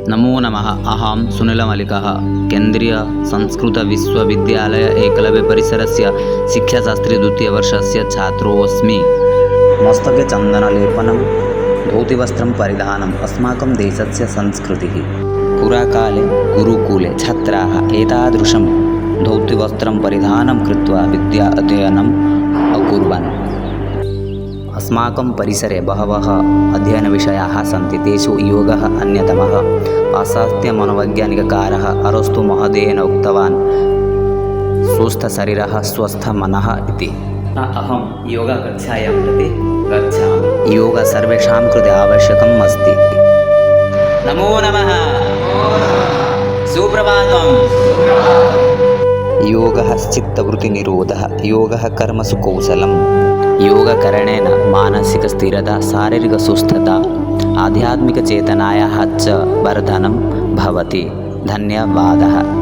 नमो नमः। अहं सुनीलमलिकः केन्द्रीयसंस्कृतविश्वविद्यालय एकलव्यपरिसरस्य शिक्षाशास्त्री द्वितीयवर्षस्य छात्रोऽस्मि। मस्तके चन्दनलेपनं, धौतिवस्त्रं परिधानम् अस्माकं देशस्य संस्कृतिः। पुराकाले गुरुकुले छात्राः एतादृशं धौतिवस्त्रं परिधानं कृत्वा विद्या अध्ययनम् अकुर्वन्। अस्माकं परिसरे बहवः अध्ययनविषयाः सन्ति। तेषु योगः अन्यतमः। पाश्चात्यमनोवैज्ञानिककारः अरस्तुमहोदयेन उक्तवान्, स्वस्थशरीरः स्वस्थमनः इति। अहं योगकक्षायां प्रति गच्छामि। योगः सर्वेषां कृते आवश्यकम् अस्ति। नमो नमः। सुप्रभातम्। योगः चित्तवृत्तिनिरोधः। योगः कर्मसु कौशलम्। योगकरणेन मानसिकस्थिरता, शारीरिकसुस्थता, आध्यात्मिकचेतनायाः च वर्धनं भवति। धन्यवादः।